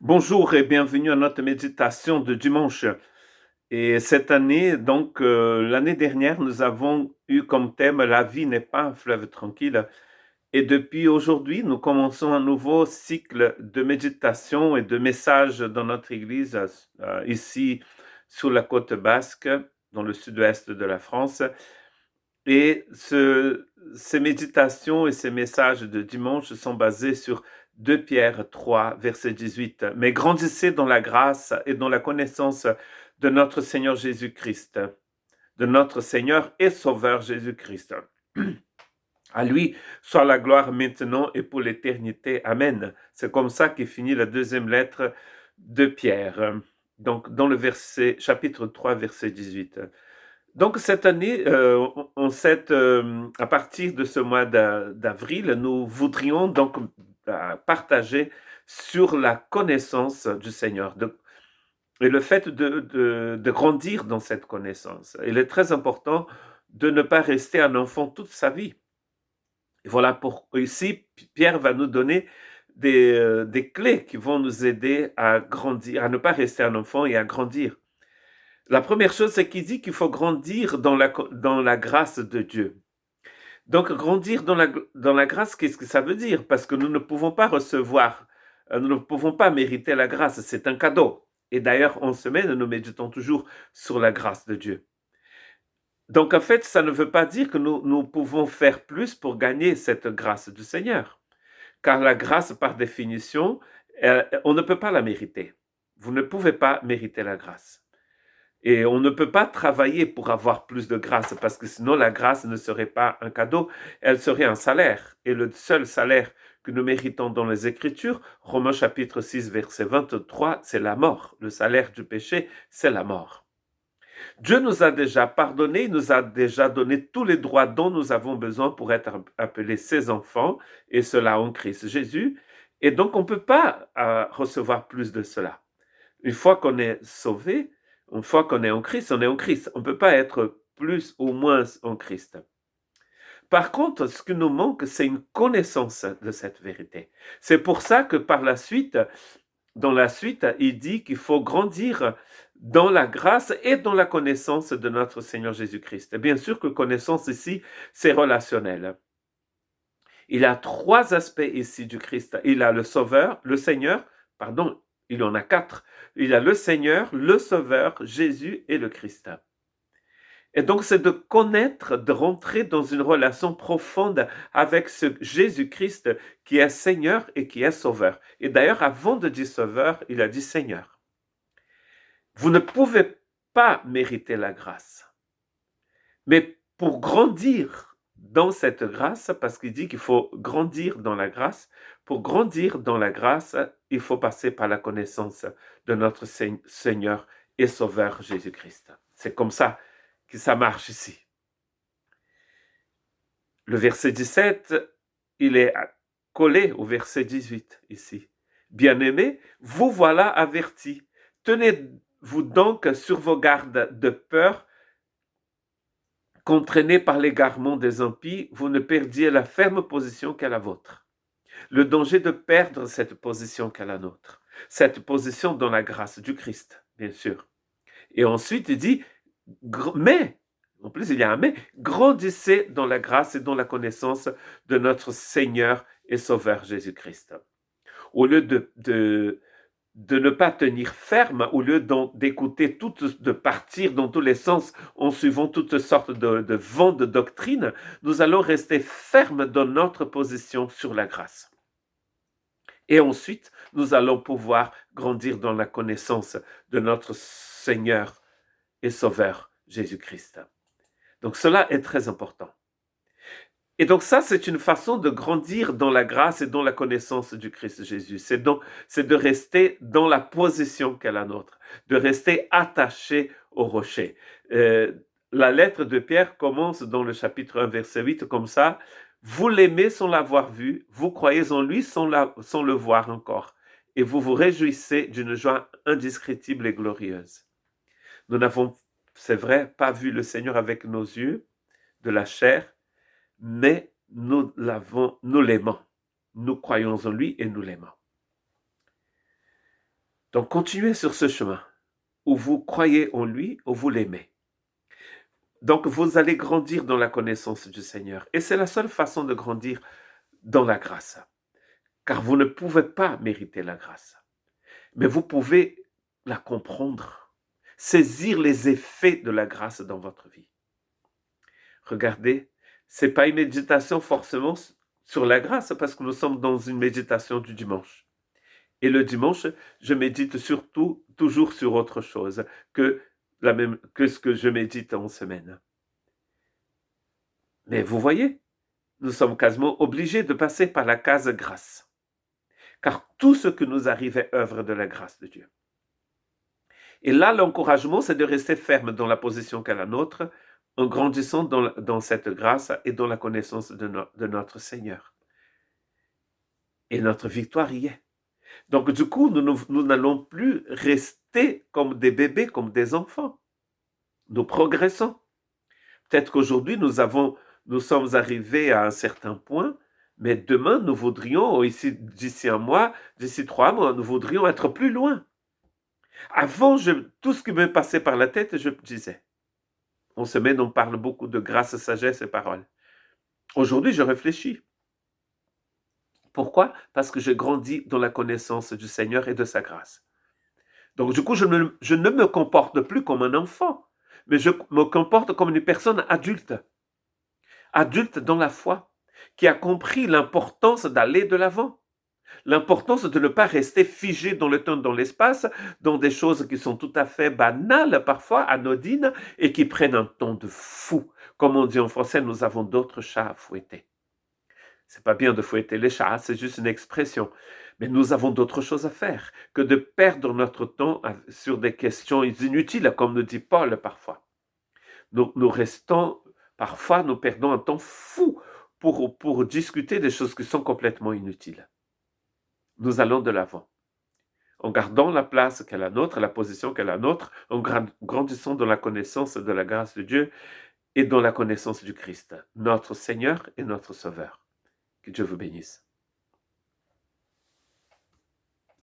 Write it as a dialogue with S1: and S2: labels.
S1: Bonjour et bienvenue à notre méditation de dimanche. Et cette année, l'année dernière, nous avons eu comme thème «La vie n'est pas un fleuve tranquille». Et depuis aujourd'hui, nous commençons un nouveau cycle de méditation et de messages dans notre église, ici sur la côte basque, dans le sud-ouest de la France. Et ces méditations et ces messages de dimanche sont basés sur 2 Pierre 3, verset 18. Mais grandissez dans la grâce et dans la connaissance de notre Seigneur Jésus-Christ, de notre Seigneur et Sauveur Jésus-Christ. À lui soit la gloire maintenant et pour l'éternité. Amen. C'est comme ça qu'il finit la deuxième lettre de Pierre. Donc, dans le chapitre 3, verset 18. Donc cette année, à partir de ce mois d'avril, nous voudrions donc partager sur la connaissance du Seigneur et le fait de grandir dans cette connaissance. Il est très important de ne pas rester un enfant toute sa vie. Et voilà pourquoi ici, Pierre va nous donner des clés qui vont nous aider à grandir, à ne pas rester un enfant et à grandir. La première chose, c'est qu'il dit qu'il faut grandir dans la grâce de Dieu. Donc, grandir dans la grâce, qu'est-ce que ça veut dire? Parce que nous ne pouvons pas recevoir, nous ne pouvons pas mériter la grâce, c'est un cadeau. Et d'ailleurs, en semaine, nous méditons toujours sur la grâce de Dieu. Donc, en fait, ça ne veut pas dire que nous pouvons faire plus pour gagner cette grâce du Seigneur. Car la grâce, par définition, on ne peut pas la mériter. Vous ne pouvez pas mériter la grâce. Et on ne peut pas travailler pour avoir plus de grâce, parce que sinon la grâce ne serait pas un cadeau, elle serait un salaire. Et le seul salaire que nous méritons dans les Écritures, Romains chapitre 6, verset 23, c'est la mort. Le salaire du péché, c'est la mort. Dieu nous a déjà pardonné, il nous a déjà donné tous les droits dont nous avons besoin pour être appelés ses enfants, et cela en Christ Jésus. Et donc on ne peut pas recevoir plus de cela. Une fois qu'on est sauvé, une fois qu'on est en Christ, on est en Christ. On ne peut pas être plus ou moins en Christ. Par contre, ce qui nous manque, c'est une connaissance de cette vérité. C'est pour ça que par la suite, dans la suite, il dit qu'il faut grandir dans la grâce et dans la connaissance de notre Seigneur Jésus-Christ. Et bien sûr que connaissance ici, c'est relationnel. Il a trois aspects ici du Christ. Il a le Sauveur, le Seigneur, pardon, il en a quatre. Il a le Seigneur, le Sauveur, Jésus et le Christ. Et donc, c'est de connaître, de rentrer dans une relation profonde avec ce Jésus-Christ qui est Seigneur et qui est Sauveur. Et d'ailleurs, avant de dire Sauveur, il a dit Seigneur. Vous ne pouvez pas mériter la grâce. Mais pour grandir dans cette grâce, parce qu'il dit qu'il faut grandir dans la grâce, pour grandir dans la grâce, il faut passer par la connaissance de notre Seigneur et Sauveur Jésus-Christ. C'est comme ça que ça marche ici. Le verset 17, il est collé au verset 18 ici. Bien-aimés, vous voilà avertis. Tenez-vous donc sur vos gardes de peur qu'entraînés par l'égarement des impies, vous ne perdiez la ferme position qu'est la vôtre. Le danger de perdre cette position qu'est la nôtre. Cette position dans la grâce du Christ, bien sûr. Et ensuite, il dit, mais, en plus il y a un mais, grandissez dans la grâce et dans la connaissance de notre Seigneur et Sauveur Jésus-Christ. Au lieu de ne pas tenir ferme, au lieu d'écouter de partir dans tous les sens en suivant toutes sortes de vents de doctrine, nous allons rester fermes dans notre position sur la grâce. Et ensuite, nous allons pouvoir grandir dans la connaissance de notre Seigneur et Sauveur Jésus-Christ. Donc cela est très important. Et donc ça, c'est une façon de grandir dans la grâce et dans la connaissance du Christ Jésus. C'est de rester dans la position qu'est la nôtre, de rester attaché au rocher. La lettre de Pierre commence dans le chapitre 1, verset 8, comme ça. Vous l'aimez sans l'avoir vu, vous croyez en lui sans le voir encore, et vous vous réjouissez d'une joie indescriptible et glorieuse. Nous n'avons, c'est vrai, pas vu le Seigneur avec nos yeux de la chair, mais nous l'aimons. Nous croyons en lui et nous l'aimons. Donc continuez sur ce chemin où vous croyez en lui, où vous l'aimez. Donc vous allez grandir dans la connaissance du Seigneur. Et c'est la seule façon de grandir dans la grâce. Car vous ne pouvez pas mériter la grâce. Mais vous pouvez la comprendre, saisir les effets de la grâce dans votre vie. Regardez, ce n'est pas une méditation forcément sur la grâce parce que nous sommes dans une méditation du dimanche. Et le dimanche, je médite surtout, toujours sur autre chose que ce que je médite en semaine. Mais vous voyez, nous sommes quasiment obligés de passer par la case grâce. Car tout ce que nous arrive est œuvre de la grâce de Dieu. Et là, l'encouragement, c'est de rester ferme dans la position qu'est la nôtre, en grandissant dans cette grâce et dans la connaissance de notre Seigneur. Et notre victoire y est. Donc, du coup, nous n'allons plus rester comme des bébés, comme des enfants. Nous progressons. Peut-être qu'aujourd'hui, nous sommes arrivés à un certain point, mais demain, nous voudrions, d'ici un mois, d'ici 3 mois, nous voudrions être plus loin. Avant, tout ce qui me passait par la tête, je disais. En semaine, on parle beaucoup de grâce, sagesse et parole. Aujourd'hui, je réfléchis. Pourquoi? Parce que je grandis dans la connaissance du Seigneur et de sa grâce. Donc, du coup, je ne me comporte plus comme un enfant, mais je me comporte comme une personne adulte. Adulte dans la foi, qui a compris l'importance d'aller de l'avant. L'importance de ne pas rester figé dans le temps, dans l'espace, dans des choses qui sont tout à fait banales, parfois anodines, et qui prennent un ton de fou. Comme on dit en français, nous avons d'autres chats à fouetter. C'est pas bien de fouetter les chats, c'est juste une expression. Mais nous avons d'autres choses à faire que de perdre notre temps sur des questions inutiles, comme nous dit Paul parfois. Nous restons, parfois, nous perdons un temps fou pour discuter des choses qui sont complètement inutiles. Nous allons de l'avant, en gardant la place qu'est la nôtre, la position qu'est la nôtre, en grandissant dans la connaissance de la grâce de Dieu et dans la connaissance du Christ, notre Seigneur et notre Sauveur. Que Dieu vous bénisse.